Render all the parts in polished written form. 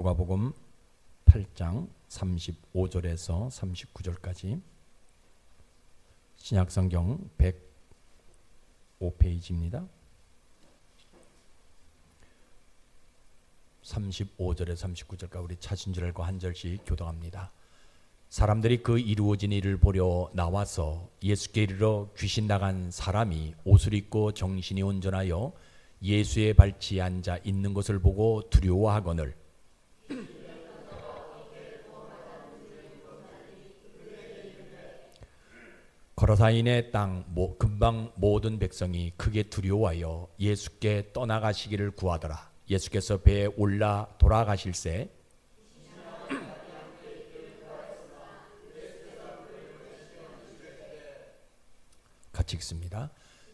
누가복음 8장 35절에서 39절까지 신약성경 105페이지입니다. 35절에서 39절까지 우리 차신절과 한 절씩 교독합니다. 사람들이 그 이루어진 일을 보려 나와서 예수께 이르러 귀신 나간 사람이 옷을 입고 정신이 온전하여 예수의 발치에 앉아 있는 것을 보고 두려워하거늘 거라사인의 땅 근방 모든 백성이 크게 두려워하여 예수께 떠나가시기를 구하더라. 예수께서 배에 올라 돌아가실새 같이 읽습니다.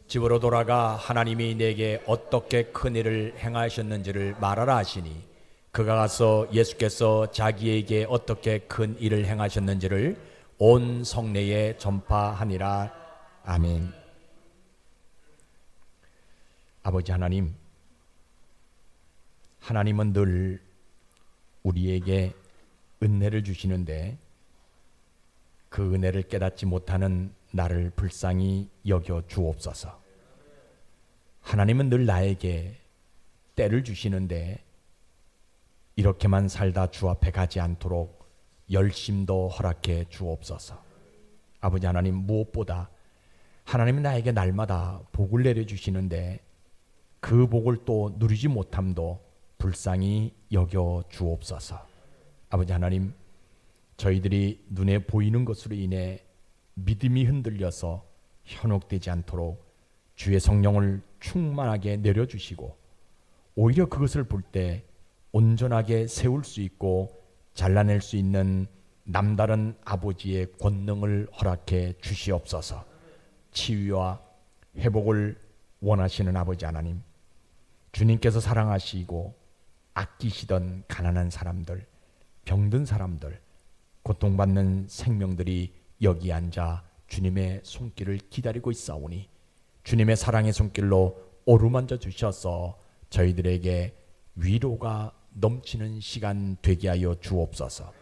집으로 돌아가 하나님이 내게 어떻게 큰 일을 행하셨는지를 말하라 하시니 그가 가서 예수께서 자기에게 어떻게 큰 일을 행하셨는지를 온 성내에 전파하니라. 아멘. 아버지 하나님, 하나님은 늘 우리에게 은혜를 주시는데 그 은혜를 깨닫지 못하는 나를 불쌍히 여겨 주옵소서. 하나님은 늘 나에게 때를 주시는데 이렇게만 살다 주 앞에 가지 않도록 열심도 허락해 주옵소서. 아버지 하나님, 무엇보다 하나님은 나에게 날마다 복을 내려주시는데 그 복을 또 누리지 못함도 불쌍히 여겨 주옵소서. 아버지 하나님, 저희들이 눈에 보이는 것으로 인해 믿음이 흔들려서 현혹되지 않도록 주의 성령을 충만하게 내려주시고 오히려 그것을 볼 때 온전하게 세울 수 있고 잘라낼 수 있는 남다른 아버지의 권능을 허락해 주시옵소서. 치유와 회복을 원하시는 아버지 하나님, 주님께서 사랑하시고 아끼시던 가난한 사람들, 병든 사람들, 고통받는 생명들이 여기 앉아 주님의 손길을 기다리고 있사오니 주님의 사랑의 손길로 어루만져 주셔서 저희들에게 위로가 넘치는 시간 되게 하여 주옵소서.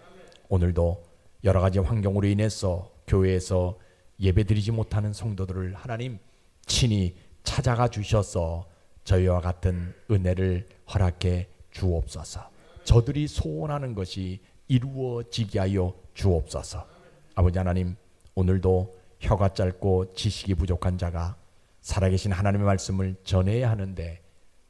오늘도 여러 가지 환경으로 인해서 교회에서 예배드리지 못하는 성도들을 하나님 친히 찾아가 주셔서 저희와 같은 은혜를 허락해 주옵소서. 저들이 소원하는 것이 이루어지게 하여 주옵소서. 아버지 하나님, 오늘도 혀가 짧고 지식이 부족한 자가 살아계신 하나님의 말씀을 전해야 하는데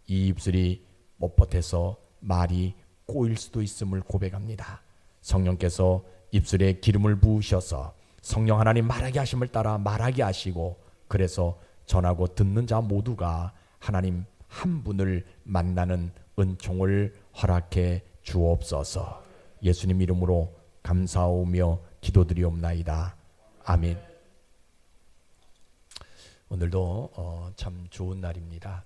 이 입술이 뻣뻣해서 말이 꼬일 수도 있음을 고백합니다. 성령께서 입술에 기름을 부으셔서 성령 하나님 말하게 하심을 따라 말하게 하시고 그래서 전하고 듣는 자 모두가 하나님 한 분을 만나는 은총을 허락해 주옵소서. 예수님 이름으로 감사하며 기도드리옵나이다. 아멘. 오늘도 참 좋은 날입니다.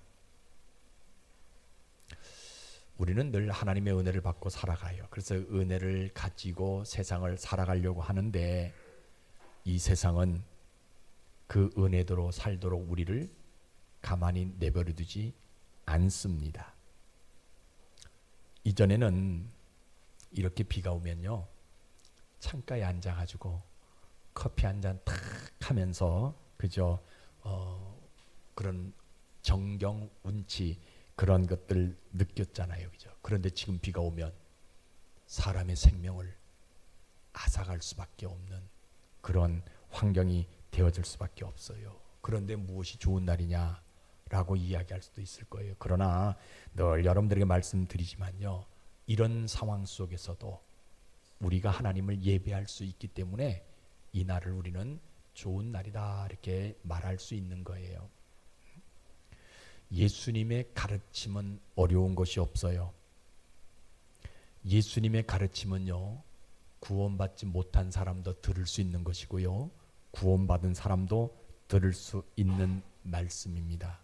우리는 늘 하나님의 은혜를 받고 살아가요. 그래서 은혜를 가지고 세상을 살아가려고 하는데 이 세상은 그 은혜대로 살도록 우리를 가만히 내버려 두지 않습니다. 이전에는 이렇게 비가 오면요, 창가에 앉아가지고 커피 한 잔 탁 하면서 그저 그런 정경 운치 그런 것들 느꼈잖아요, 그죠? 그런데 지금 비가 오면 사람의 생명을 앗아갈 수밖에 없는 그런 환경이 되어질 수밖에 없어요. 그런데 무엇이 좋은 날이냐라고 이야기할 수도 있을 거예요. 그러나 늘 여러분들에게 말씀드리지만요, 이런 상황 속에서도 우리가 하나님을 예배할 수 있기 때문에 이 날을 우리는 좋은 날이다 이렇게 말할 수 있는 거예요. 예수님의 가르침은 어려운 것이 없어요. 예수님의 가르침은요, 구원받지 못한 사람도 들을 수 있는 것이고요, 구원받은 사람도 들을 수 있는 말씀입니다.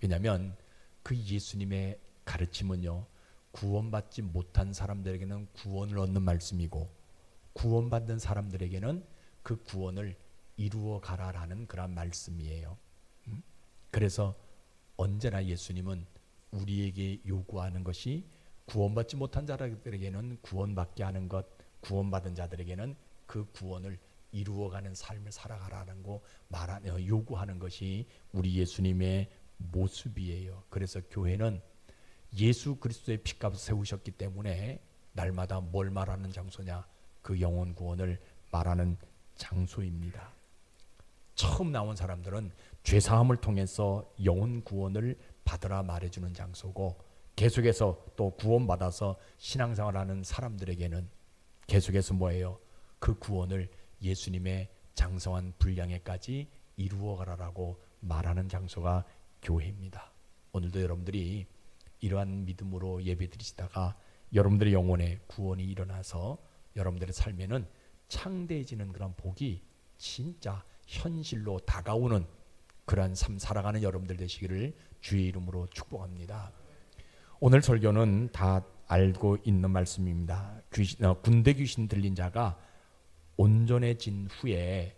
왜냐하면 그 예수님의 가르침은요, 구원받지 못한 사람들에게는 구원을 얻는 말씀이고 구원받는 사람들에게는 그 구원을 이루어 가라라는 그런 말씀이에요. 그래서 언제나 예수님은 우리에게 요구하는 것이 구원받지 못한 자들에게는 구원받게 하는 것, 구원받은 자들에게는 그 구원을 이루어가는 삶을 살아가라는 거 요구하는 것이 우리 예수님의 모습이에요. 그래서 교회는 예수 그리스도의 피값을 세우셨기 때문에 날마다 뭘 말하는 장소냐? 그 영혼 구원을 말하는 장소입니다. 처음 나온 사람들은 죄사함을 통해서 영혼 구원을 받으라 말해주는 장소고, 계속해서 또 구원받아서 신앙생활하는 사람들에게는 계속해서 뭐예요? 그 구원을 예수님의 장성한 분량에까지 이루어가라라고 말하는 장소가 교회입니다. 오늘도 여러분들이 이러한 믿음으로 예배드리시다가 여러분들의 영혼에 구원이 일어나서 여러분들의 삶에는 창대해지는 그런 복이 진짜 현실로 다가오는 그러한 삶 살아가는 여러분들 되시기를 주의 이름으로 축복합니다. 오늘 설교는 다 알고 있는 말씀입니다. 군대 귀신 들린 자가 온전해진 후에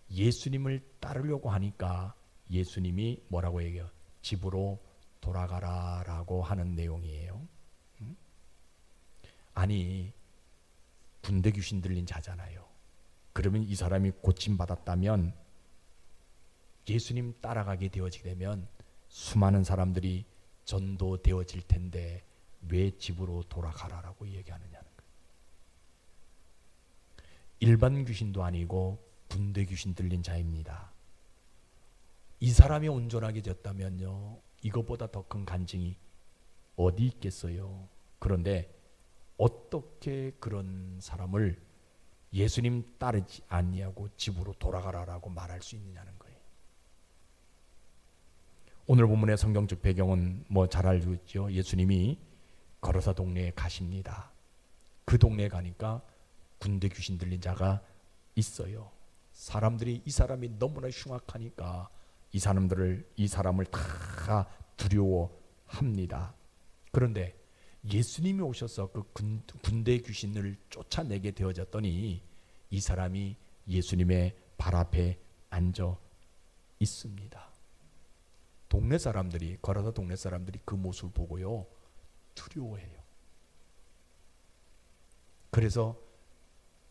예수님을 따르려고 하니까 예수님이 뭐라고 얘기해요? 집으로 돌아가라라고 하는 내용이에요. 아니, 군대 귀신 들린 자잖아요. 그러면 이 사람이 고침받았다면, 예수님 따라가게 되어지게 되면 수많은 사람들이 전도되어질 텐데 왜 집으로 돌아가라라고 얘기하느냐는 거예요. 일반 귀신도 아니고 군대 귀신 들린 자입니다. 이 사람이 온전하게 됐다면요, 이것보다 더 큰 간증이 어디 있겠어요. 그런데 어떻게 그런 사람을 예수님 따르지 아니하고 집으로 돌아가라라고 말할 수 있느냐는 거예요. 오늘 본문의 성경적 배경은 뭐 잘 알고 있죠. 예수님이 걸어서 동네에 가십니다. 그 동네에 가니까 군대 귀신 들린 자가 있어요. 사람들이 이 사람이 너무나 흉악하니까 이 사람을 다 두려워합니다. 그런데 예수님이 오셔서 그 군대 귀신을 쫓아내게 되어졌더니 이 사람이 예수님의 발 앞에 앉아 있습니다. 걸어서 동네 사람들이 그 모습을 보고요, 두려워해요. 그래서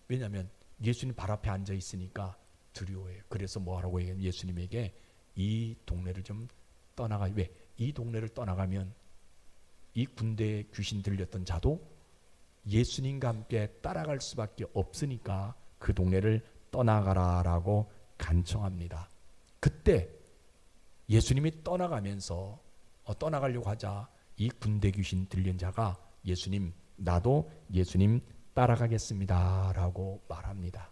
왜냐하면 예수님 발 앞에 앉아 있으니까 두려워해요. 그래서 뭐하라고 얘기해요? 예수님에게 이 동네를 좀 왜? 이 동네를 떠나가면 이 군대에 귀신 들렸던 자도 예수님과 함께 따라갈 수밖에 없으니까 그 동네를 떠나가라라고 간청합니다. 그때 예수님이 떠나가려고 하자 이 군대 귀신 들린 자가 나도 예수님 따라가겠습니다 라고 말합니다.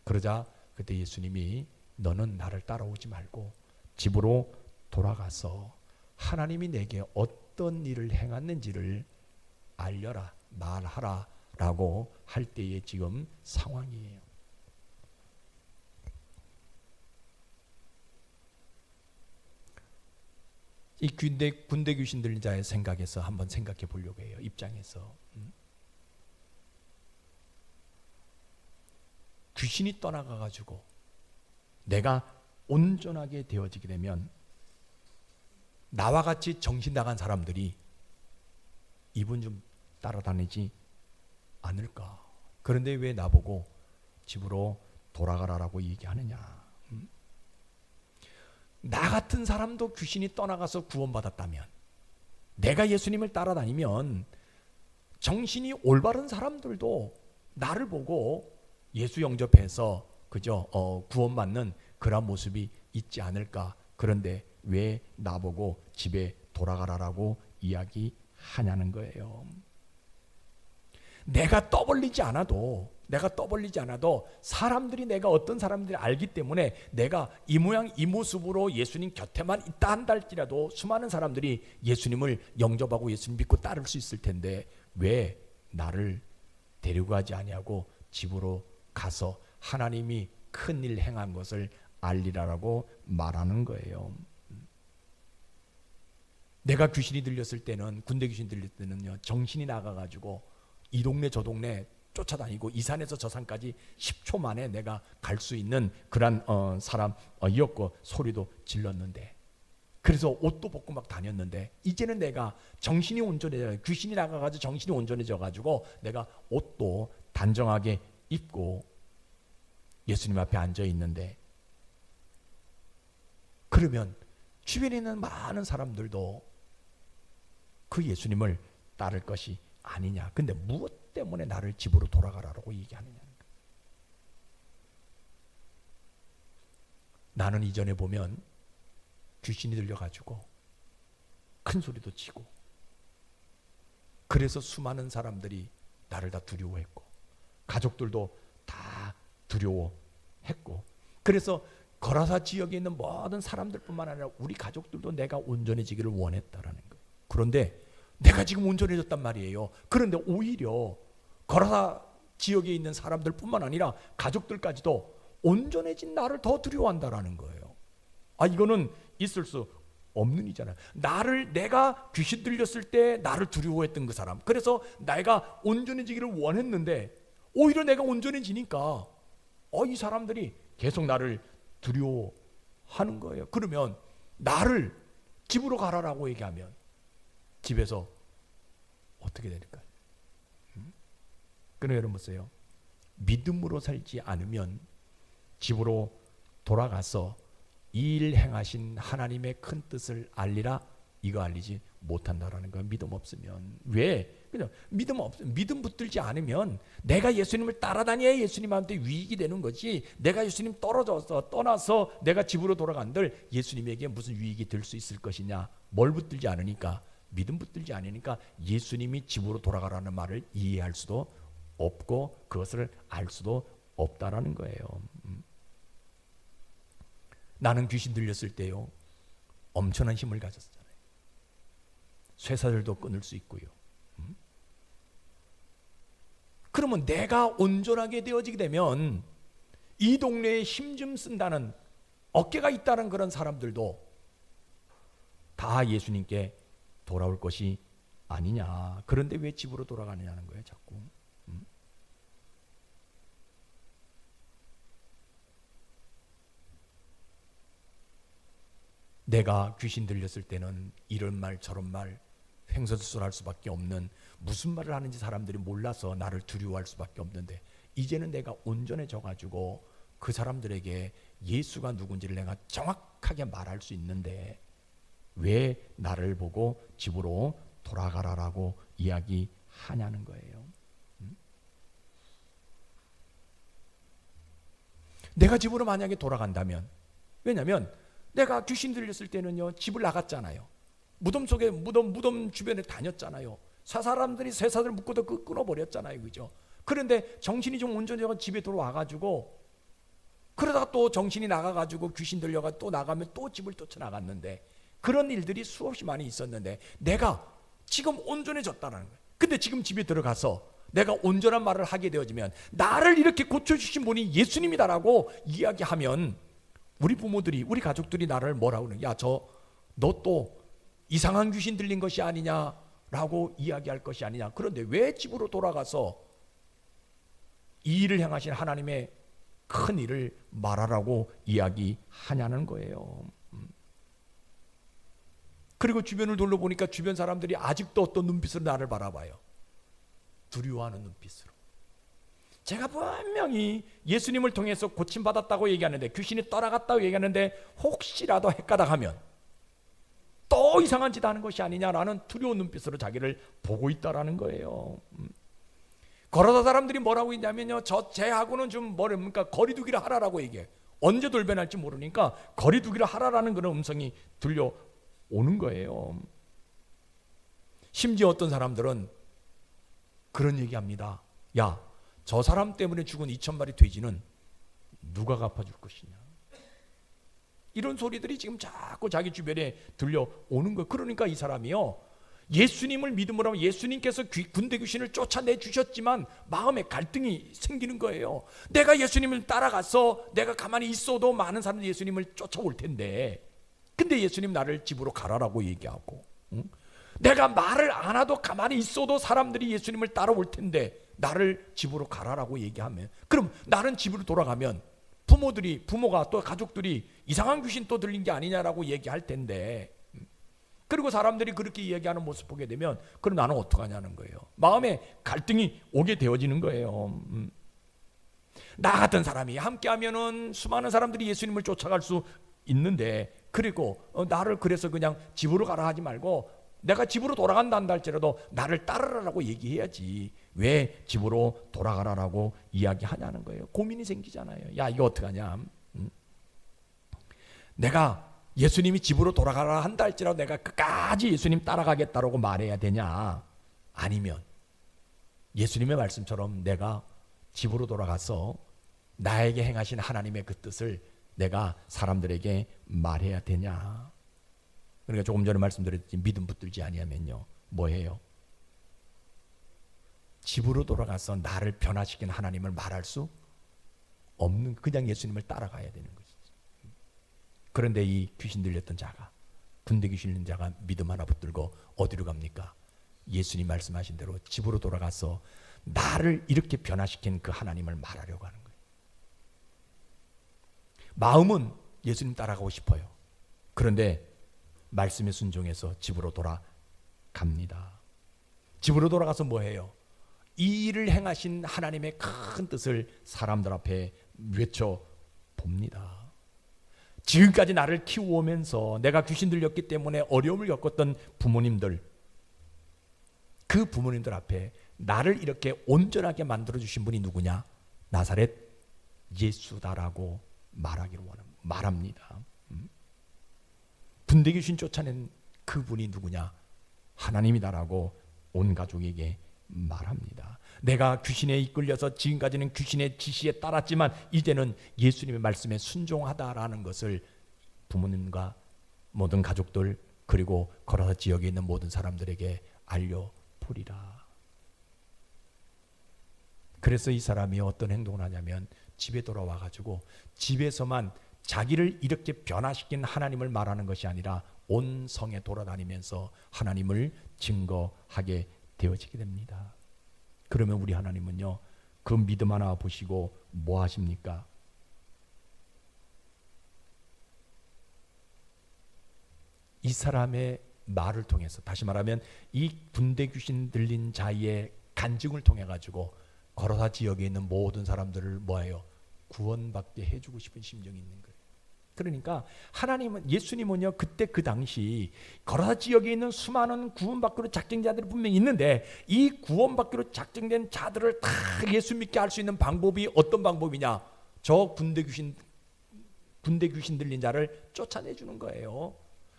그러자 그때 예수님이 너는 나를 따라오지 말고 집으로 돌아가서 하나님이 내게 어떤 일을 행했는지를 알려라, 말하라 라고 할 때의 지금 상황이에요. 이 군대 귀신 들린 자의 생각에서 한번 생각해 보려고 해요. 입장에서. 귀신이 떠나가가지고 내가 온전하게 되어지게 되면 나와 같이 정신 나간 사람들이 이분 좀 따라다니지 않을까. 그런데 왜 나보고 집으로 돌아가라라고 얘기하느냐. 나 같은 사람도 귀신이 떠나가서 구원받았다면, 내가 예수님을 따라다니면 정신이 올바른 사람들도 나를 보고 예수 영접해서 구원받는 그런 모습이 있지 않을까. 그런데 왜 나보고 집에 돌아가라라고 이야기하냐는 거예요. 내가 떠벌리지 않아도 사람들이 내가 어떤 사람들이 알기 때문에 내가 이 모양 이 모습으로 예수님 곁에만 있다 한다 할지라도 수많은 사람들이 예수님을 영접하고 예수님 믿고 따를 수 있을 텐데 왜 나를 데리고 가지 아니하고 집으로 가서 하나님이 큰일 행한 것을 알리라라고 말하는 거예요. 내가 귀신이 들렸을 때는, 군대 귀신 들릴 때는요, 정신이 나가가지고 이 동네 저 동네 쫓아다니고 이 산에서 저 산까지 10초 만에 내가 갈 수 있는 그런 사람이었고 소리도 질렀는데, 그래서 옷도 벗고 막 다녔는데 이제는 내가 정신이 온전해져, 귀신이 나가가지고 정신이 온전해져가지고 내가 옷도 단정하게 입고 예수님 앞에 앉아 있는데, 그러면 주변에 있는 많은 사람들도 그 예수님을 따를 것이 아니냐. 근데 무엇 때문에 나를 집으로 돌아가라고 얘기하느냐. 나는 이전에 보면 귀신이 들려가지고 큰 소리도 치고, 그래서 수많은 사람들이 나를 다 두려워했고 가족들도 다 두려워했고, 그래서 거라사 지역에 있는 모든 사람들뿐만 아니라 우리 가족들도 내가 온전해지기를 원했다라는 거예요. 그런데 내가 지금 온전해졌단 말이에요. 그런데 오히려 거라사 지역에 있는 사람들뿐만 아니라 가족들까지도 온전해진 나를 더 두려워한다라는 거예요. 이거는 있을 수 없는 일이잖아요. 내가 귀신 들렸을 때 나를 두려워했던 그 사람, 그래서 내가 온전해지기를 원했는데 오히려 내가 온전해지니까 이 사람들이 계속 나를 두려워하는 거예요. 그러면 나를 집으로 가라라고 얘기하면 집에서 어떻게 될까요? 그럼 여러분 보세요. 믿음으로 살지 않으면 집으로 돌아가서 이 일 행하신 하나님의 큰 뜻을 알리라, 이거 알리지 못한다라는 거예요. 믿음 없으면. 왜? 그냥 믿음 붙들지 않으면 내가 예수님을 따라다녀야 예수님한테 유익이 되는 거지, 내가 예수님 떠나서 내가 집으로 돌아간들 예수님에게 무슨 유익이 될 수 있을 것이냐. 뭘 붙들지 않으니까, 믿음 붙들지 않으니까 예수님이 집으로 돌아가라는 말을 이해할 수도 없고 그것을 알 수도 없다라는 거예요. 나는 귀신 들렸을 때요, 엄청난 힘을 가졌잖아요. 쇠사슬도 끊을 수 있고요. 그러면 내가 온전하게 되어지게 되면 이 동네에 힘 좀 쓴다는, 어깨가 있다는 그런 사람들도 다 예수님께 돌아올 것이 아니냐. 그런데 왜 집으로 돌아가느냐는 거예요, 자꾸. 내가 귀신 들렸을 때는 이런 말 저런 말 횡설수설할 수밖에 없는, 무슨 말을 하는지 사람들이 몰라서 나를 두려워할 수밖에 없는데, 이제는 내가 온전해져 가지고 그 사람들에게 예수가 누군지를 내가 정확하게 말할 수 있는데 왜 나를 보고 집으로 돌아가라라고 이야기하냐는 거예요. 내가 집으로 만약에 돌아간다면, 왜냐하면 내가 귀신 들렸을 때는요, 집을 나갔잖아요. 무덤 속에 무덤 주변에 다녔잖아요. 사람들이 쇠사슬 묶고도 끊어버렸잖아요, 그죠? 그런데 정신이 좀 온전해서 집에 돌아와가지고, 그러다가 또 정신이 나가가지고 귀신 들려가 또 나가면 또 집을 쫓아나갔는데, 그런 일들이 수없이 많이 있었는데 내가 지금 온전해졌다는 거예요. 근데 지금 집에 들어가서 내가 온전한 말을 하게 되어지면, 나를 이렇게 고쳐주신 분이 예수님이다라고 이야기하면 우리 부모들이, 우리 가족들이 나를 뭐라고 그러냐, 야, 너 또 이상한 귀신 들린 것이 아니냐라고 이야기할 것이 아니냐. 그런데 왜 집으로 돌아가서 이 일을 행하신 하나님의 큰 일을 말하라고 이야기하냐는 거예요. 그리고 주변을 둘러보니까 주변 사람들이 아직도 어떤 눈빛으로 나를 바라봐요. 두려워하는 눈빛으로. 제가 분명히 예수님을 통해서 고침받았다고 얘기하는데, 귀신이 떠나갔다고 얘기하는데 혹시라도 헷가닥하면 또 이상한 짓 하는 것이 아니냐라는 두려운 눈빛으로 자기를 보고 있다라는 거예요. 걸어다 사람들이 뭐라고 했냐면요, 쟤하고는 좀 뭐랍니까, 거리두기를 하라라고 얘기해요. 언제 돌변할지 모르니까 거리두기를 하라라는 그런 음성이 들려오는 거예요. 심지어 어떤 사람들은 그런 얘기합니다. 야, 저 사람 때문에 죽은 2,000마리 돼지는 누가 갚아줄 것이냐. 이런 소리들이 지금 자꾸 자기 주변에 들려오는 거예요. 그러니까 이 사람이요, 예수님을 믿음으로 하면 예수님께서 군대 귀신을 쫓아내 주셨지만 마음에 갈등이 생기는 거예요. 내가 예수님을 따라가서 내가 가만히 있어도 많은 사람들이 예수님을 쫓아올 텐데, 근데 예수님 나를 집으로 가라라고 얘기하고, 내가 말을 안 해도 가만히 있어도 사람들이 예수님을 따라올 텐데 나를 집으로 가라라고 얘기하면, 그럼 나는 집으로 돌아가면 부모가 또 가족들이 이상한 귀신 또 들린 게 아니냐라고 얘기할 텐데, 그리고 사람들이 그렇게 얘기하는 모습 보게 되면 그럼 나는 어떡하냐는 거예요. 마음에 갈등이 오게 되어지는 거예요. 나 같은 사람이 함께하면은 수많은 사람들이 예수님을 쫓아갈 수 있는데, 그리고 나를 그래서 그냥 집으로 가라 하지 말고 내가 집으로 돌아간다 한다 할지라도 나를 따르라고 얘기해야지 왜 집으로 돌아가라라고 이야기하냐는 거예요. 고민이 생기잖아요. 야, 이거 어떡하냐. 내가 예수님이 집으로 돌아가라 한다 할지라도 내가 끝까지 예수님 따라가겠다라고 말해야 되냐, 아니면 예수님의 말씀처럼 내가 집으로 돌아가서 나에게 행하신 하나님의 그 뜻을 내가 사람들에게 말해야 되냐. 그러니까 조금 전에 말씀드렸지, 믿음 붙들지 아니하면요 뭐해요? 집으로 돌아가서 나를 변화시킨 하나님을 말할 수 없는, 그냥 예수님을 따라가야 되는 것이지. 그런데 이 귀신 들렸던 자가, 군대 귀신 들린 자가 믿음 하나 붙들고 어디로 갑니까? 예수님 말씀하신 대로 집으로 돌아가서 나를 이렇게 변화시킨 그 하나님을 말하려고 하는 거예요. 마음은 예수님 따라가고 싶어요. 그런데 말씀에 순종해서 집으로 돌아갑니다. 집으로 돌아가서 뭐해요? 이 일을 행하신 하나님의 큰 뜻을 사람들 앞에 외쳐봅니다. 지금까지 나를 키워오면서 내가 귀신 들렸기 때문에 어려움을 겪었던 부모님들, 그 부모님들 앞에 나를 이렇게 온전하게 만들어주신 분이 누구냐? 나사렛 예수다라고 말합니다. 군대 귀신 쫓아낸 그분이 누구냐? 하나님이다라고 온 가족에게 말합니다. 내가 귀신에 이끌려서 지금까지는 귀신의 지시에 따랐지만 이제는 예수님의 말씀에 순종하다라는 것을 부모님과 모든 가족들, 그리고 걸어서 지역에 있는 모든 사람들에게 알려보리라. 그래서 이 사람이 어떤 행동을 하냐면 집에 돌아와 가지고 집에서만 자기를 이렇게 변화시킨 하나님을 말하는 것이 아니라 온 성에 돌아다니면서 하나님을 증거하게 되어지게 됩니다. 그러면 우리 하나님은요, 그 믿음 하나 보시고 뭐 하십니까? 이 사람의 말을 통해서, 다시 말하면 이 군대 귀신 들린 자의 간증을 통해 가지고 거로사 지역에 있는 모든 사람들을 뭐예요? 구원받게 해주고 싶은 심정이 있는 거예요. 그러니까 하나님은, 예수님은요, 그때 그 당시 거로사 지역에 있는 수많은 구원받기로 작정된 자들이 분명히 있는데, 이 구원받기로 작정된 자들을 다 예수 믿게 할 수 있는 방법이 어떤 방법이냐? 저 군대 귀신 들린 자를 쫓아내주는 거예요.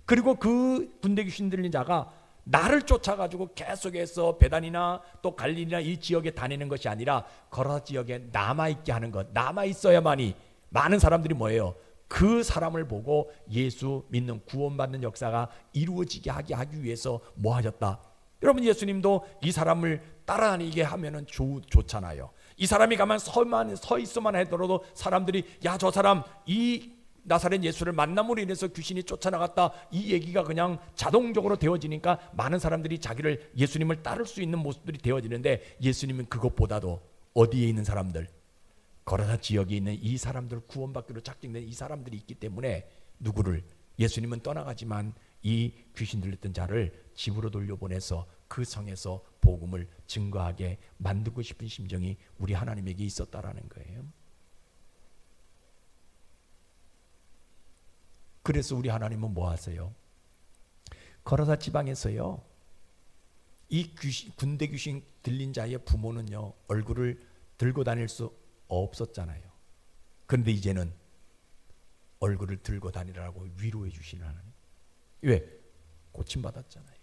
그리고 그 군대 귀신 들린 자가 나를 쫓아가지고 계속해서 베단이나 또 갈릴리나 이 지역에 다니는 것이 아니라 거로사 지역에 남아있게 하는 것, 남아있어야만이 많은 사람들이 뭐예요? 그 사람을 보고 예수 믿는, 구원받는 역사가 이루어지게 하기 위해서 뭐 하셨다? 여러분, 예수님도 이 사람을 따라다니게 하면은 좋잖아요. 이 사람이 가만 서 있어만 하더라도 사람들이, 야, 저 사람 이 나사렛 예수를 만남으로 인해서 귀신이 쫓아나갔다, 이 얘기가 그냥 자동적으로 되어지니까 많은 사람들이 자기를, 예수님을 따를 수 있는 모습들이 되어지는데, 예수님은 그것보다도 어디에 있는 사람들, 거로사 지역에 있는 이 사람들, 구원받기로 작정된 이 사람들이 있기 때문에 누구를, 예수님은 떠나가지만 이 귀신 들렸던 자를 집으로 돌려보내서 그 성에서 복음을 증거하게 만들고 싶은 심정이 우리 하나님에게 있었다라는 거예요. 그래서 우리 하나님은 뭐 하세요? 거로사 지방에서요, 이 군대 귀신 들린 자의 부모는요, 얼굴을 들고 다닐 수 없었잖아요. 그런데 이제는 얼굴을 들고 다니라고 위로해 주시는 하나님. 왜? 고침받았잖아요.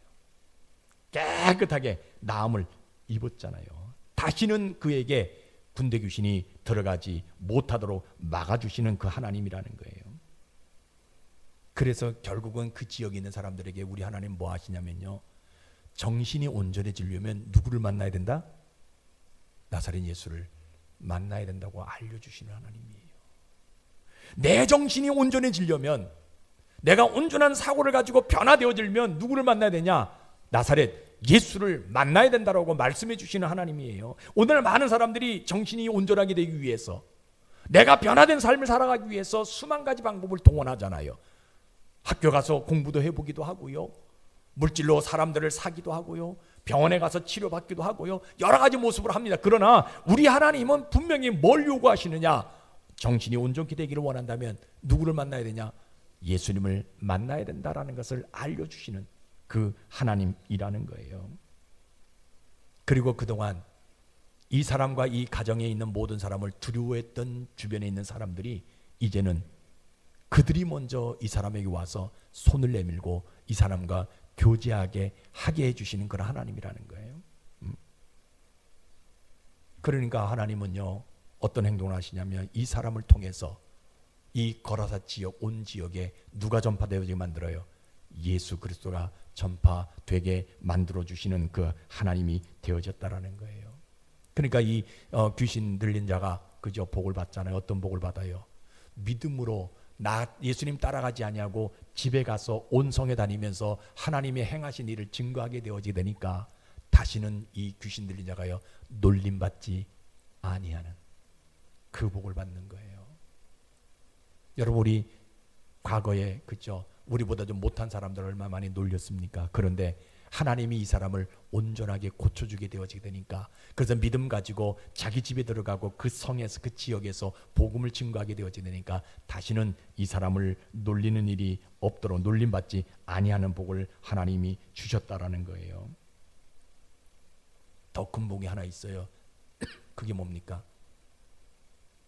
깨끗하게 나음을 입었잖아요. 다시는 그에게 군대 귀신이 들어가지 못하도록 막아주시는 그 하나님이라는 거예요. 그래서 결국은 그 지역에 있는 사람들에게 우리 하나님 뭐 하시냐면요, 정신이 온전해지려면 누구를 만나야 된다? 나사렛 예수를 만나야 된다고 알려주시는 하나님이에요. 내 정신이 온전해지려면, 내가 온전한 사고를 가지고 변화되어지려면 누구를 만나야 되냐? 나사렛 예수를 만나야 된다고 말씀해 주시는 하나님이에요. 오늘 많은 사람들이 정신이 온전하게 되기 위해서, 내가 변화된 삶을 살아가기 위해서 수만 가지 방법을 동원하잖아요. 학교 가서 공부도 해보기도 하고요. 물질로 사람들을 사기도 하고요. 병원에 가서 치료받기도 하고요. 여러 가지 모습을 합니다. 그러나 우리 하나님은 분명히 뭘 요구하시느냐? 정신이 온전히 되기를 원한다면 누구를 만나야 되냐? 예수님을 만나야 된다라는 것을 알려주시는 그 하나님이라는 거예요. 그리고 그동안 이 사람과 이 가정에 있는 모든 사람을 두려워했던 주변에 있는 사람들이 이제는 그들이 먼저 이 사람에게 와서 손을 내밀고 이 사람과 교제하게 하게 해주시는 그런 하나님이라는 거예요. 그러니까 하나님은요, 어떤 행동을 하시냐면 이 사람을 통해서 이 거라사 지역 온 지역에 누가 전파되게 만들어요? 예수 그리스도가 전파되게 만들어 주시는 그 하나님이 되어졌다라는 거예요. 그러니까 이 귀신 들린 자가 그저 복을 받잖아요. 어떤 복을 받아요? 믿음으로 나 예수님 따라가지 아니하고 집에 가서 온 성에 다니면서 하나님의 행하신 일을 증거하게 되어지게 되니까 다시는 이 귀신 들린 자가요, 놀림받지 아니하는 그 복을 받는 거예요. 여러분, 우리 과거에 그죠, 우리보다 좀 못한 사람들 얼마나 많이 놀렸습니까? 그런데 하나님이 이 사람을 온전하게 고쳐주게 되어지게 되니까, 그래서 믿음 가지고 자기 집에 들어가고 그 성에서 그 지역에서 복음을 증거하게 되어지게 되니까 다시는 이 사람을 놀리는 일이 없도록 놀림받지 아니하는 복을 하나님이 주셨다라는 거예요. 더 큰 복이 하나 있어요. 그게 뭡니까?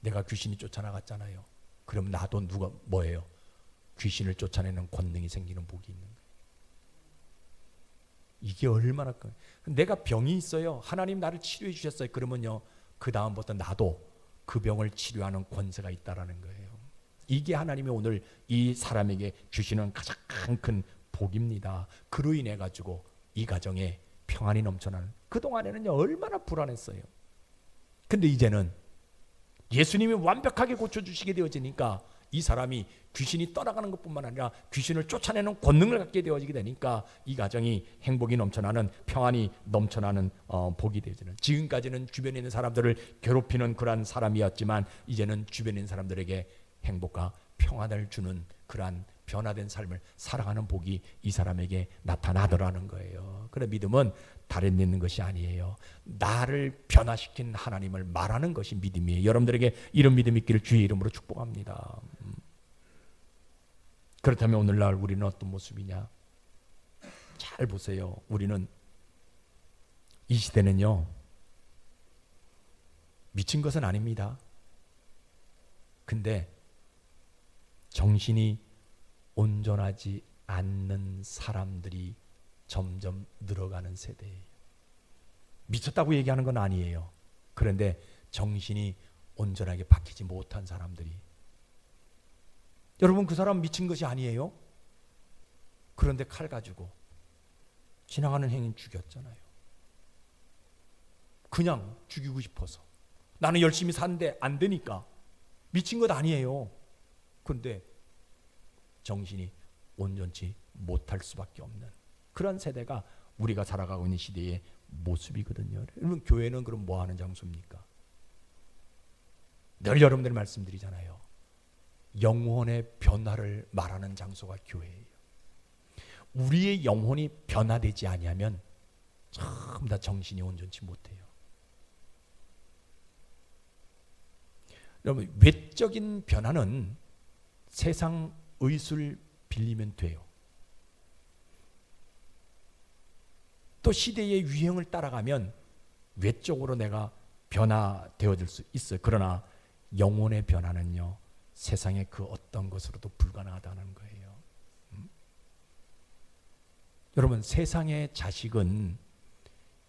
내가 귀신이 쫓아나갔잖아요. 그럼 나도 누가 뭐예요? 귀신을 쫓아내는 권능이 생기는 복이 있는 거예요. 이게 얼마나 큰, 내가 병이 있어요. 하나님 나를 치료해 주셨어요. 그러면요, 그 다음부터 나도 그 병을 치료하는 권세가 있다라는 거예요. 이게 하나님이 오늘 이 사람에게 주시는 가장 큰 복입니다. 그로 인해 가지고 이 가정에 평안이 넘쳐나는, 그동안에는요 얼마나 불안했어요. 근데 이제는 예수님이 완벽하게 고쳐주시게 되어지니까 이 사람이 귀신이 떠나가는 것뿐만 아니라 귀신을 쫓아내는 권능을 갖게 되어지게 되니까 이 가정이 행복이 넘쳐나는, 평안이 넘쳐나는 복이 되어지는, 지금까지는 주변에 있는 사람들을 괴롭히는 그러한 사람이었지만 이제는 주변에 있는 사람들에게 행복과 평안을 주는 그러한 변화된 삶을 살아가는 복이 이 사람에게 나타나더라는 거예요. 그래, 믿음은 다른 데 있는 것이 아니에요. 나를 변화시킨 하나님을 말하는 것이 믿음이에요. 여러분들에게 이런 믿음이 있기를 주의 이름으로 축복합니다. 그렇다면 오늘날 우리는 어떤 모습이냐? 잘 보세요. 우리는 이 시대는요, 미친 것은 아닙니다. 근데 정신이 온전하지 않는 사람들이 점점 늘어가는 세대예요. 미쳤다고 얘기하는 건 아니에요. 그런데 정신이 온전하게 바뀌지 못한 사람들이, 여러분, 그 사람 미친 것이 아니에요. 그런데 칼 가지고 지나가는 행인 죽였잖아요. 그냥 죽이고 싶어서. 나는 열심히 사는데 안 되니까. 미친 것 아니에요. 그런데 정신이 온전치 못할 수밖에 없는 그런 세대가 우리가 살아가고 있는 시대의 모습이거든요. 여러분, 교회는 그럼 뭐 하는 장소입니까? 늘 여러분들 말씀드리잖아요. 영혼의 변화를 말하는 장소가 교회예요. 우리의 영혼이 변화되지 아니하면 전부 다 정신이 온전치 못해요. 여러분, 외적인 변화는 세상 의술 빌리면 돼요. 또 시대의 유행을 따라가면 외적으로 내가 변화되어질 수 있어요. 그러나 영혼의 변화는요, 세상의 그 어떤 것으로도 불가능하다는 거예요. 여러분, 세상의 자식은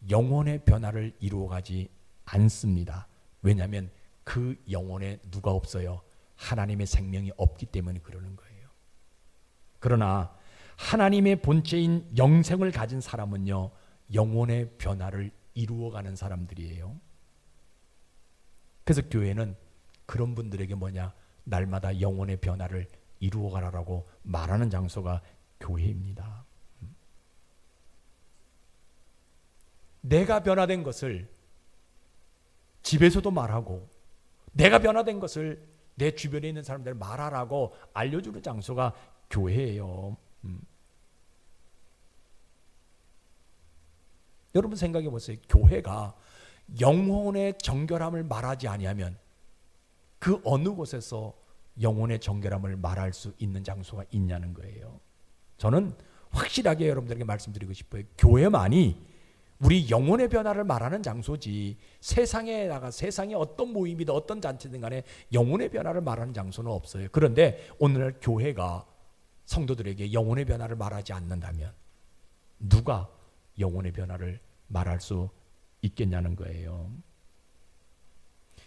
영혼의 변화를 이루어가지 않습니다. 왜냐하면 그 영혼에 누가 없어요? 하나님의 생명이 없기 때문에 그러는 거예요. 그러나 하나님의 본체인 영생을 가진 사람은요, 영혼의 변화를 이루어가는 사람들이에요. 그래서 교회는 그런 분들에게 뭐냐? 날마다 영혼의 변화를 이루어가라라고 말하는 장소가 교회입니다. 내가 변화된 것을 집에서도 말하고 내가 변화된 것을 내 주변에 있는 사람들 말하라고 알려주는 장소가 교회예요. 여러분 생각해 보세요. 교회가 영혼의 정결함을 말하지 아니하면 그 어느 곳에서 영혼의 정결함을 말할 수 있는 장소가 있냐는 거예요. 저는 확실하게 여러분들에게 말씀드리고 싶어요. 교회만이 우리 영혼의 변화를 말하는 장소지, 세상에 나가 세상에 어떤 모임이든 어떤 잔치든 간에 영혼의 변화를 말하는 장소는 없어요. 그런데 오늘날 교회가 성도들에게 영혼의 변화를 말하지 않는다면 누가 영혼의 변화를 말할 수 있겠냐는 거예요.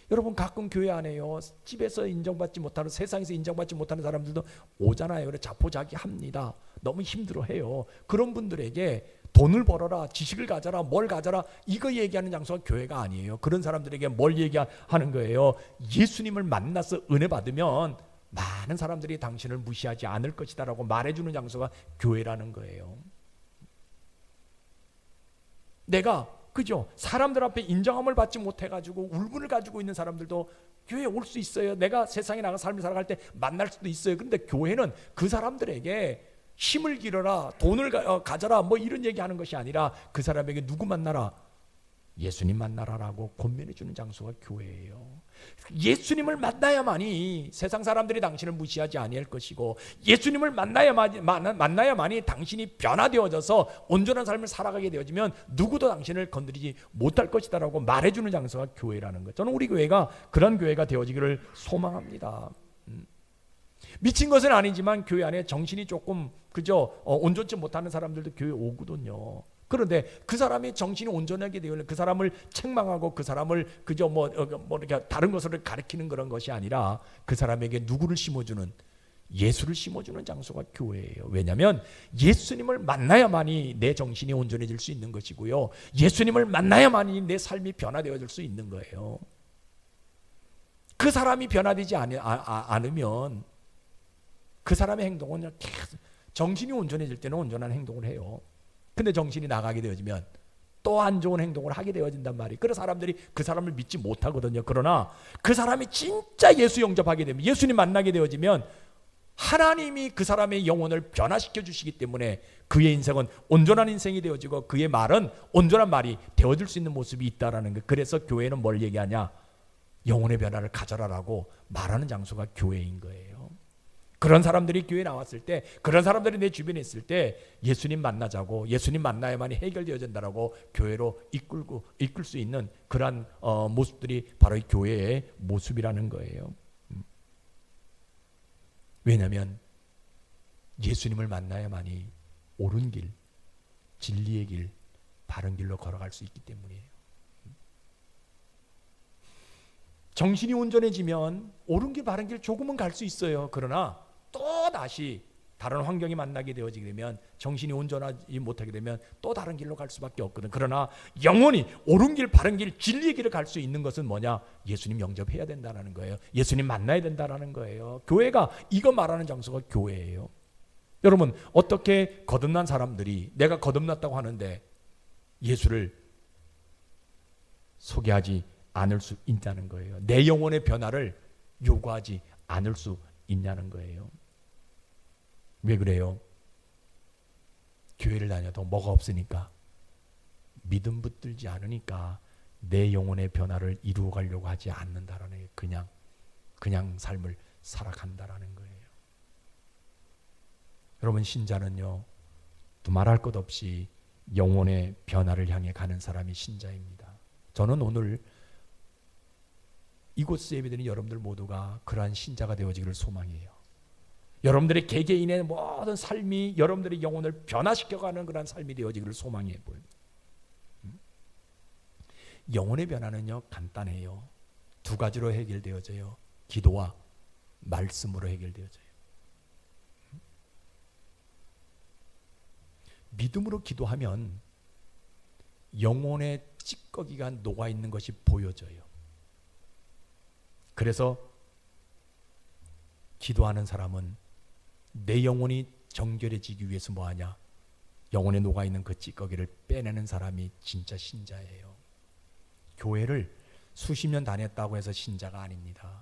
여러분 가끔 교회 안에요, 집에서 인정받지 못하는, 세상에서 인정받지 못하는 사람들도 오잖아요. 그래 자포자기합니다. 너무 힘들어해요. 그런 분들에게 돈을 벌어라, 지식을 가져라, 뭘 가져라, 이거 얘기하는 장소가 교회가 아니에요. 그런 사람들에게 뭘 얘기하는 거예요? 예수님을 만나서 은혜 받으면 많은 사람들이 당신을 무시하지 않을 것이다 라고 말해주는 장소가 교회라는 거예요. 내가 그죠? 사람들 앞에 인정함을 받지 못해가지고 울분을 가지고 있는 사람들도 교회에 올 수 있어요. 내가 세상에 나가 삶을 살아갈 때 만날 수도 있어요. 그런데 교회는 그 사람들에게 힘을 기르라, 돈을 가져라, 뭐 이런 얘기하는 것이 아니라 그 사람에게 누구 만나라? 예수님 만나라라고 권면해 주는 장소가 교회예요. 예수님을 만나야만이 세상 사람들이 당신을 무시하지 아니할 것이고, 예수님을 만나야만이 당신이 변화되어져서 온전한 삶을 살아가게 되어지면 누구도 당신을 건드리지 못할 것이다라고 말해주는 장소가 교회라는 것. 저는 우리 교회가 그런 교회가 되어지기를 소망합니다. 미친 것은 아니지만 교회 안에 정신이 조금 그저 온전치 못하는 사람들도 교회 오거든요. 그런데 그 사람이 정신이 온전하게 되면 그 사람을 책망하고 그 사람을 그저 이렇게 다른 것을 가르치는 그런 것이 아니라 그 사람에게 누구를 심어주는, 예수를 심어주는 장소가 교회예요. 왜냐하면 예수님을 만나야만이 내 정신이 온전해질 수 있는 것이고요, 예수님을 만나야만이 내 삶이 변화되어질 수 있는 거예요. 그 사람이 변화되지 않으면 그 사람의 행동은 계속 정신이 온전해질 때는 온전한 행동을 해요. 근데 정신이 나가게 되어지면 또 안 좋은 행동을 하게 되어진단 말이에요. 그래서 사람들이 그 사람을 믿지 못하거든요. 그러나 그 사람이 진짜 예수 영접하게 되면, 예수님 만나게 되어지면 하나님이 그 사람의 영혼을 변화시켜 주시기 때문에 그의 인생은 온전한 인생이 되어지고 그의 말은 온전한 말이 되어질 수 있는 모습이 있다라는 거. 그래서 교회는 뭘 얘기하냐? 영혼의 변화를 가져라라고 말하는 장소가 교회인 거예요. 그런 사람들이 교회에 나왔을 때, 그런 사람들이 내 주변에 있을 때 예수님 만나자고, 예수님 만나야만이 해결되어진다라고 교회로 이끌 수 있는 그러한 모습들이 바로 이 교회의 모습이라는 거예요. 왜냐하면 예수님을 만나야만이 옳은 길, 진리의 길, 바른 길로 걸어갈 수 있기 때문이에요. 정신이 온전해지면 옳은 길, 바른 길 조금은 갈 수 있어요. 그러나 또 다시 다른 환경이 만나게 되어지게 되면, 정신이 온전하지 못하게 되면 또 다른 길로 갈 수밖에 없거든. 그러나 영원히 옳은 길, 바른 길, 진리의 길을 갈 수 있는 것은 뭐냐? 예수님 영접해야 된다는 거예요. 예수님 만나야 된다는 거예요. 교회가 이거 말하는 장소가 교회예요. 여러분, 어떻게 거듭난 사람들이 내가 거듭났다고 하는데 예수를 소개하지 않을 수 있다는 거예요. 내 영혼의 변화를 요구하지 않을 수 있냐는 거예요. 왜 그래요? 교회를 다녀도 뭐가 없으니까, 믿음 붙들지 않으니까 내 영혼의 변화를 이루어 가려고 하지 않는다라는, 그냥 삶을 살아간다라는 거예요. 여러분, 신자는요, 두말할 것 없이 영혼의 변화를 향해 가는 사람이 신자입니다. 저는 오늘 이곳에 예배드리는 여러분들 모두가 그러한 신자가 되어지기를 소망해요. 여러분들의 개개인의 모든 삶이 여러분들의 영혼을 변화시켜가는 그런 삶이 되어지기를 소망해 보여요. 영혼의 변화는요, 간단해요. 두 가지로 해결되어져요. 기도와 말씀으로 해결되어져요. 믿음으로 기도하면 영혼의 찌꺼기가 녹아있는 것이 보여져요. 그래서 기도하는 사람은 내 영혼이 정결해지기 위해서 뭐하냐? 영혼에 녹아있는 그 찌꺼기를 빼내는 사람이 진짜 신자예요. 교회를 수십 년 다녔다고 해서 신자가 아닙니다.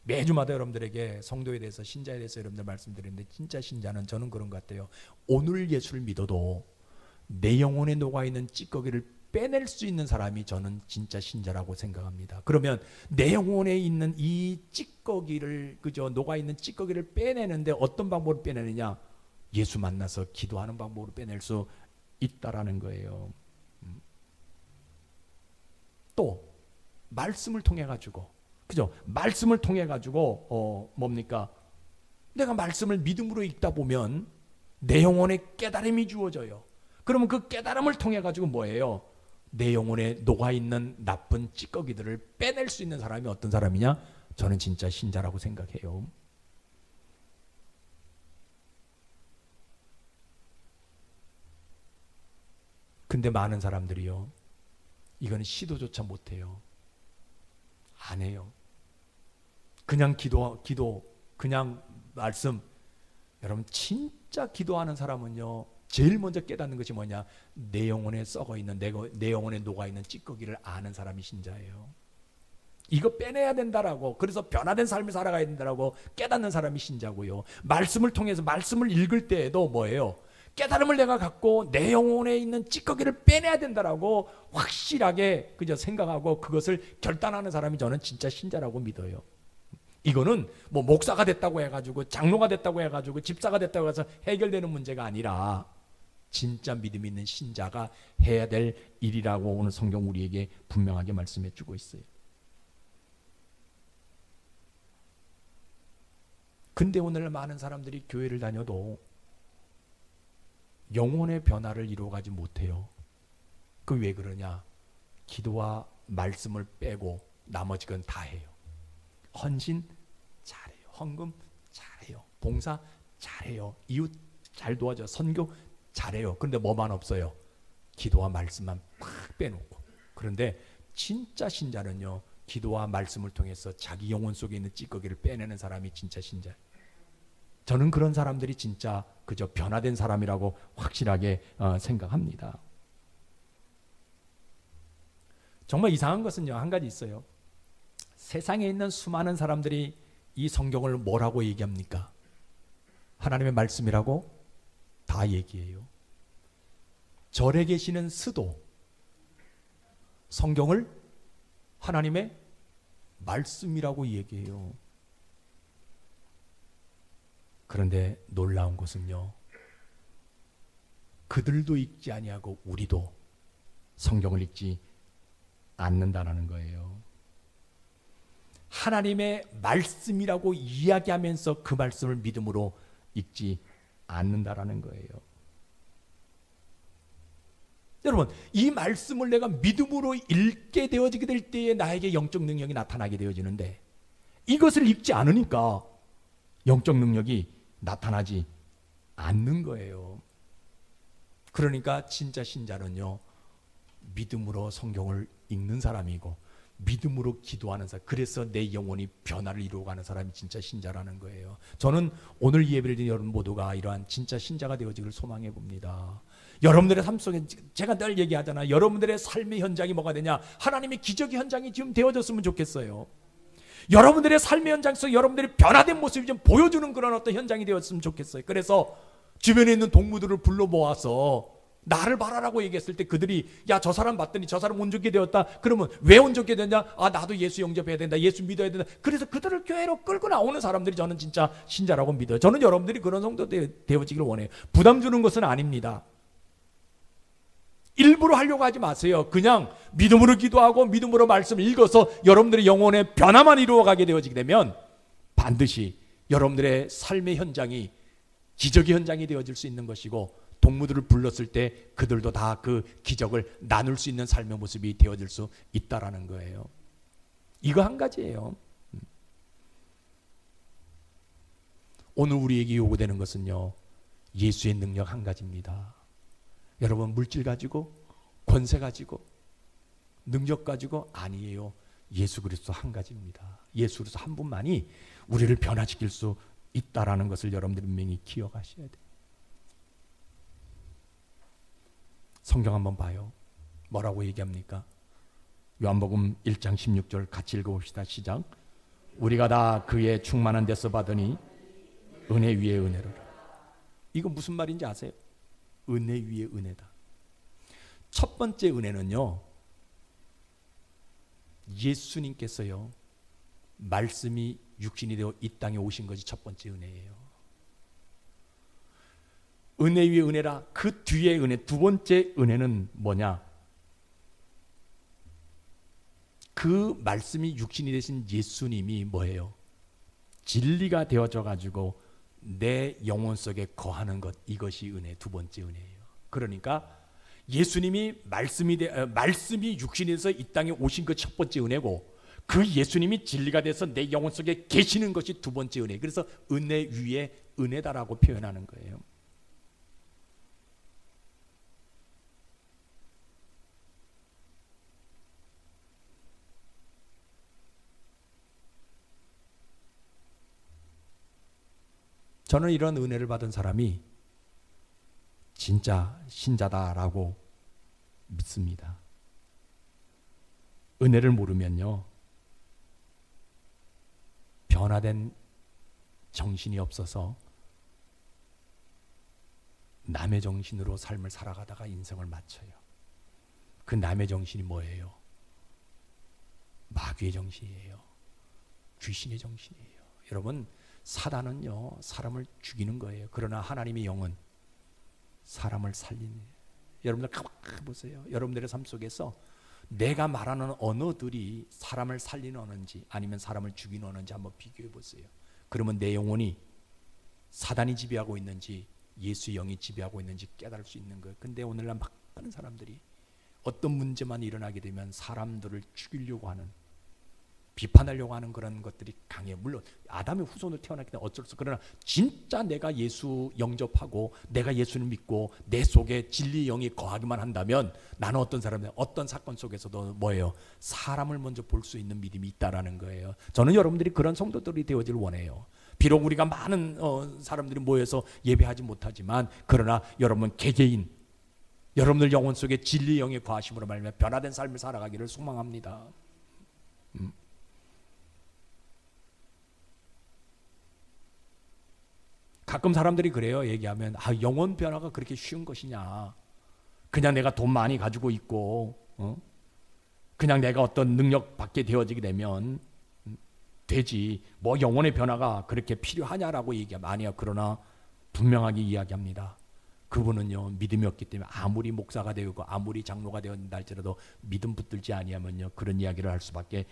매주마다 여러분들에게 성도에 대해서, 신자에 대해서 여러분들 말씀드리는데, 진짜 신자는 저는 그런 것 같아요. 오늘 예수를 믿어도 내 영혼에 녹아있는 찌꺼기를 빼낼 수 있는 사람이 저는 진짜 신자라고 생각합니다. 그러면 내 영혼에 있는 이 찌꺼기를, 그저 녹아있는 찌꺼기를 빼내는데 어떤 방법으로 빼내느냐? 예수 만나서 기도하는 방법으로 빼낼 수 있다라는 거예요. 또 말씀을 통해 가지고, 그죠? 말씀을 통해 가지고 뭡니까? 내가 말씀을 믿음으로 읽다 보면 내 영혼에 깨달음이 주어져요. 그러면 그 깨달음을 통해 가지고 뭐예요? 내 영혼에 녹아있는 나쁜 찌꺼기들을 빼낼 수 있는 사람이 어떤 사람이냐? 저는 진짜 신자라고 생각해요. 근데 많은 사람들이요, 이거는 시도조차 못해요. 안 해요. 그냥 기도, 그냥 말씀. 여러분, 진짜 기도하는 사람은요, 제일 먼저 깨닫는 것이 뭐냐? 내 영혼에 썩어있는, 내 영혼에 녹아있는 찌꺼기를 아는 사람이 신자예요. 이거 빼내야 된다라고, 그래서 변화된 삶을 살아가야 된다라고 깨닫는 사람이 신자고요. 말씀을 통해서, 말씀을 읽을 때에도 뭐예요? 깨달음을 내가 갖고 내 영혼에 있는 찌꺼기를 빼내야 된다라고 확실하게 그저 생각하고 그것을 결단하는 사람이 저는 진짜 신자라고 믿어요. 이거는 뭐 목사가 됐다고 해가지고, 장로가 됐다고 해가지고, 집사가 됐다고 해서 해결되는 문제가 아니라 진짜 믿음 있는 신자가 해야 될 일이라고 오늘 성경 우리에게 분명하게 말씀해 주고 있어요. 근데 오늘 많은 사람들이 교회를 다녀도 영혼의 변화를 이루어가지 못해요. 그 왜 그러냐? 기도와 말씀을 빼고 나머지 건 다 해요. 헌신 잘해요. 헌금 잘해요. 봉사 잘해요. 이웃 잘 도와줘. 선교 잘해요. 그런데 뭐만 없어요? 기도와 말씀만 팍 빼놓고. 그런데 진짜 신자는요, 기도와 말씀을 통해서 자기 영혼 속에 있는 찌꺼기를 빼내는 사람이 진짜 신자예요. 저는 그런 사람들이 진짜 그저 변화된 사람이라고 확실하게 생각합니다. 정말 이상한 것은요, 한 가지 있어요. 세상에 있는 수많은 사람들이 이 성경을 뭐라고 얘기합니까? 하나님의 말씀이라고 다 얘기해요. 절에 계시는 스도 성경을 하나님의 말씀이라고 얘기해요. 그런데 놀라운 것은요, 그들도 읽지 아니하고 우리도 성경을 읽지 않는다라는 거예요. 하나님의 말씀이라고 이야기하면서 그 말씀을 믿음으로 읽지 않는다라는 거예요. 여러분, 이 말씀을 내가 믿음으로 읽게 되어지게 될 때에 나에게 영적 능력이 나타나게 되어지는데, 이것을 읽지 않으니까 영적 능력이 나타나지 않는 거예요. 그러니까 진짜 신자는요, 믿음으로 성경을 읽는 사람이고 믿음으로 기도하는 사람, 그래서 내 영혼이 변화를 이루어가는 사람이 진짜 신자라는 거예요. 저는 오늘 예배를 드린 여러분 모두가 이러한 진짜 신자가 되어지기를 소망해 봅니다. 여러분들의 삶 속에, 제가 늘 얘기하잖아요. 여러분들의 삶의 현장이 뭐가 되냐? 하나님의 기적의 현장이 지금 되어졌으면 좋겠어요. 여러분들의 삶의 현장 속에 여러분들이 변화된 모습이 좀 보여주는 그런 어떤 현장이 되었으면 좋겠어요. 그래서 주변에 있는 동무들을 불러 모아서 나를 바라라고 얘기했을 때 그들이, 야, 저 사람 봤더니 저 사람 온전케 되었다. 그러면 왜 온전케 됐냐? 아, 나도 예수 영접해야 된다. 예수 믿어야 된다. 그래서 그들을 교회로 끌고 나오는 사람들이 저는 진짜 신자라고 믿어요. 저는 여러분들이 그런 성도 되어지기를 원해요. 부담 주는 것은 아닙니다. 일부러 하려고 하지 마세요. 그냥 믿음으로 기도하고 믿음으로 말씀 읽어서 여러분들의 영혼의 변화만 이루어가게 되어지게 되면 반드시 여러분들의 삶의 현장이 기적의 현장이 되어질 수 있는 것이고, 동무들을 불렀을 때 그들도 다 그 기적을 나눌 수 있는 삶의 모습이 되어질 수 있다라는 거예요. 이거 한 가지예요. 오늘 우리에게 요구되는 것은요, 예수의 능력 한 가지입니다. 여러분, 물질 가지고, 권세 가지고, 능력 가지고 아니에요. 예수 그리스도 한 가지입니다. 예수 그리스도 한 분만이 우리를 변화시킬 수 있다라는 것을 여러분들이 분명히 기억하셔야 돼요. 성경 한번 봐요. 뭐라고 얘기합니까? 요한복음 1장 16절 같이 읽어봅시다. 시작. 우리가 다 그의 충만한 데서 받으니 은혜 위에 은혜를. 이거 무슨 말인지 아세요? 은혜 위에 은혜다. 첫 번째 은혜는요, 예수님께서요 말씀이 육신이 되어 이 땅에 오신 것이 첫 번째 은혜예요. 은혜 위에 은혜라. 그 뒤에 은혜, 두 번째 은혜는 뭐냐? 그 말씀이 육신이 되신 예수님이 뭐예요? 진리가 되어져 가지고 내 영혼 속에 거하는 것, 이것이 은혜, 두 번째 은혜예요. 그러니까 예수님이 말씀이 육신이 돼서 이 땅에 오신 것 첫 번째 은혜고, 그 예수님이 진리가 돼서 내 영혼 속에 계시는 것이 두 번째 은혜. 그래서 은혜 위에 은혜다라고 표현하는 거예요. 저는 이런 은혜를 받은 사람이 진짜 신자다라고 믿습니다. 은혜를 모르면요, 변화된 정신이 없어서 남의 정신으로 삶을 살아가다가 인생을 마쳐요. 그 남의 정신이 뭐예요? 마귀의 정신이에요. 귀신의 정신이에요. 여러분, 사단은요 사람을 죽이는 거예요. 그러나 하나님의 영은 사람을 살리는. 여러분들 가만히 보세요. 여러분들의 삶 속에서 내가 말하는 언어들이 사람을 살리는 언어인지 아니면 사람을 죽이는 언어인지 한번 비교해 보세요. 그러면 내 영혼이 사단이 지배하고 있는지 예수의 영이 지배하고 있는지 깨달을 수 있는 거예요. 근데 오늘날 많은 사람들이 어떤 문제만 일어나게 되면 사람들을 죽이려고 하는, 비판하려고 하는 그런 것들이 강해요. 물론 아담의 후손으로 태어났기 때문에 어쩔 수 없어. 그러나 진짜 내가 예수 영접하고 내가 예수를 믿고 내 속에 진리의 영이 거하기만 한다면 나는 어떤 사람들, 어떤 사건 속에서도 뭐예요? 사람을 먼저 볼 수 있는 믿음이 있다라는 거예요. 저는 여러분들이 그런 성도들이 되어지를 원해요. 비록 우리가 많은 사람들이 모여서 예배하지 못하지만, 그러나 여러분 개개인 여러분들 영혼 속에 진리의 영의 거하심으로 말미암아 변화된 삶을 살아가기를 소망합니다. 가끔 사람들이 그래요. 얘기하면 영혼 변화가 그렇게 쉬운 것이냐, 그냥 내가 돈 많이 가지고 있고 그냥 내가 어떤 능력 받게 되어지게 되면 되지, 뭐 영혼의 변화가 그렇게 필요하냐라고 얘기하면 아니야. 그러나 분명하게 이야기합니다. 그분은요 믿음이 없기 때문에 아무리 목사가 되고 아무리 장로가 되었다 할지라도 믿음 붙들지 아니하면요 그런 이야기를 할 수밖에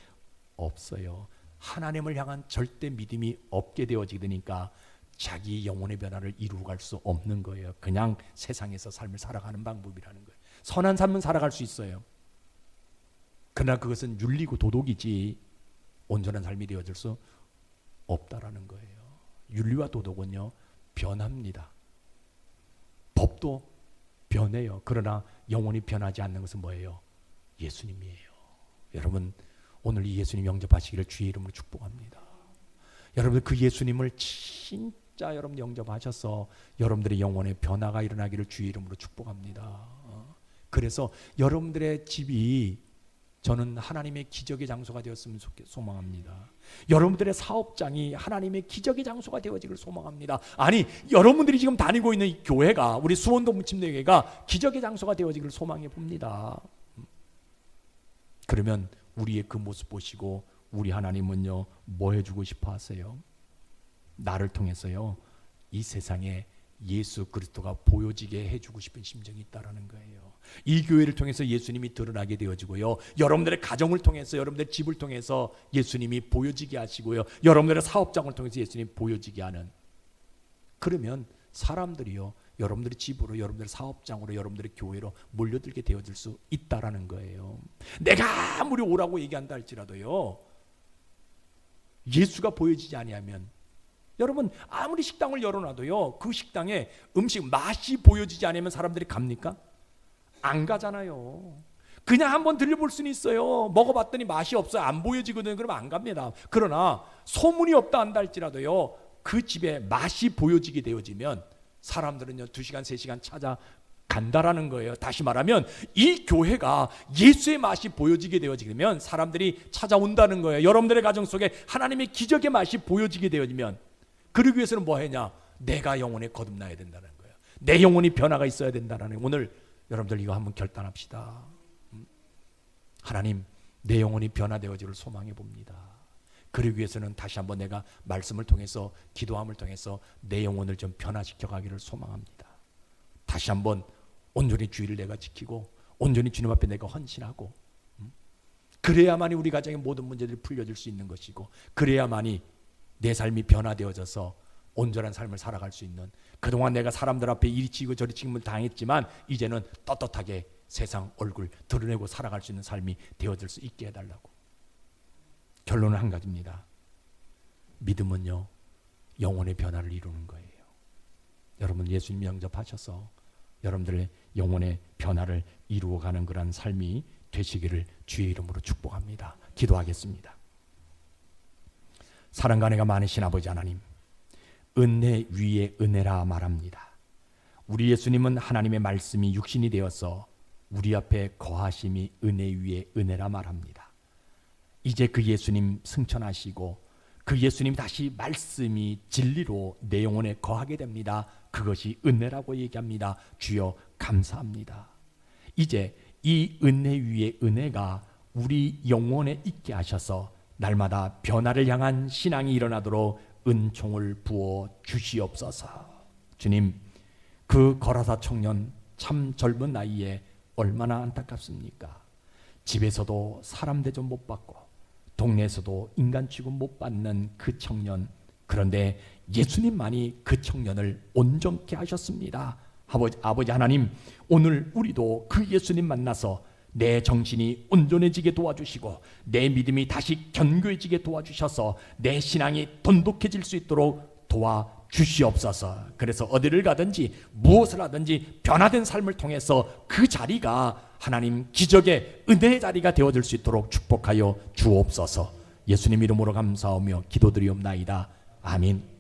없어요. 하나님을 향한 절대 믿음이 없게 되어지게 되니까 자기 영혼의 변화를 이루어 갈 수 없는 거예요. 그냥 세상에서 삶을 살아가는 방법이라는 거예요. 선한 삶은 살아갈 수 있어요. 그러나 그것은 윤리고 도덕이지 온전한 삶이 되어질 수 없다라는 거예요. 윤리와 도덕은요 변합니다. 법도 변해요. 그러나 영혼이 변하지 않는 것은 뭐예요? 예수님이에요. 여러분, 오늘 이 예수님 영접하시기를 주의 이름으로 축복합니다. 여러분들 그 예수님을 진짜 여러분 영접하셔서 여러분들의 영혼의 변화가 일어나기를 주의 이름으로 축복합니다. 그래서 여러분들의 집이 저는 하나님의 기적의 장소가 되었으면 소망합니다. 여러분들의 사업장이 하나님의 기적의 장소가 되어지기를 소망합니다. 아니, 여러분들이 지금 다니고 있는 이 교회가, 우리 수원동 침례교회가 기적의 장소가 되어지기를 소망해 봅니다. 그러면 우리의 그 모습 보시고 우리 하나님은요 뭐 해주고 싶어 하세요? 나를 통해서요 이 세상에 예수 그리스도가 보여지게 해주고 싶은 심정이 있다라는 거예요. 이 교회를 통해서 예수님이 드러나게 되어지고요, 여러분들의 가정을 통해서, 여러분들의 집을 통해서 예수님이 보여지게 하시고요, 여러분들의 사업장을 통해서 예수님이 보여지게 하는, 그러면 사람들이요 여러분들의 집으로, 여러분들의 사업장으로, 여러분들의 교회로 몰려들게 되어질 수 있다라는 거예요. 내가 아무리 오라고 얘기한다 할지라도요 예수가 보여지지 아니하면, 여러분 아무리 식당을 열어놔도요 그 식당에 음식 맛이 보여지지 않으면 사람들이 갑니까? 안 가잖아요. 그냥 한번 들려볼 수는 있어요. 먹어봤더니 맛이 없어요, 안 보여지거든요. 그러면 안 갑니다. 그러나 소문이 없다 한다 할지라도요 그 집에 맛이 보여지게 되어지면 사람들은요 2시간 3시간 찾아갈 간다라는 거예요. 다시 말하면 이 교회가 예수의 맛이 보여지게 되어지면 사람들이 찾아온다는 거예요. 여러분들의 가정 속에 하나님의 기적의 맛이 보여지게 되어지면, 그러기 위해서는 뭐 해냐? 내가 영혼에 거듭나야 된다는 거예요. 내 영혼이 변화가 있어야 된다는 거예요. 오늘 여러분들 이거 한번 결단합시다. 하나님, 내 영혼이 변화되어지를 소망해 봅니다. 그러기 위해서는 다시 한번 내가 말씀을 통해서, 기도함을 통해서 내 영혼을 좀 변화시켜 가기를 소망합니다. 다시 한번 온전히 주의를 내가 지키고 온전히 주님 앞에 내가 헌신하고, 그래야만이 우리 가정의 모든 문제들이 풀려질 수 있는 것이고, 그래야만이 내 삶이 변화되어져서 온전한 삶을 살아갈 수 있는, 그동안 내가 사람들 앞에 이리 치고 저리 치임을 당했지만 이제는 떳떳하게 세상 얼굴 드러내고 살아갈 수 있는 삶이 되어질 수 있게 해달라고. 결론은 한 가지입니다. 믿음은요, 영혼의 변화를 이루는 거예요. 여러분 예수님 영접하셔서 여러분들의 영혼의 변화를 이루어가는 그런 삶이 되시기를 주의 이름으로 축복합니다. 기도하겠습니다. 사랑과 은혜가 많으신 아버지 하나님, 은혜 위에 은혜라 말합니다. 우리 예수님은 하나님의 말씀이 육신이 되어서 우리 앞에 거하심이 은혜 위에 은혜라 말합니다. 이제 그 예수님 승천하시고 그 예수님 다시 말씀이 진리로 내 영혼에 거하게 됩니다. 그것이 은혜라고 얘기합니다. 주여 감사합니다. 이제 이 은혜 위에 은혜가 우리 영혼에 있게 하셔서 날마다 변화를 향한 신앙이 일어나도록 은총을 부어 주시옵소서. 주님, 그 거라사 청년 참 젊은 나이에 얼마나 안타깝습니까? 집에서도 사람 대접 못 받고 동네에서도 인간 취급 못 받는 그 청년, 그런데 예수님만이 그 청년을 온전케 하셨습니다. 아버지 하나님, 오늘 우리도 그 예수님 만나서 내 정신이 온전해지게 도와주시고 내 믿음이 다시 견고해지게 도와주셔서 내 신앙이 돈독해질 수 있도록 도와주시옵소서. 그래서 어디를 가든지 무엇을 하든지 변화된 삶을 통해서 그 자리가 하나님 기적의 은혜의 자리가 되어질 수 있도록 축복하여 주옵소서. 예수님 이름으로 감사하며 기도드리옵나이다. 아멘.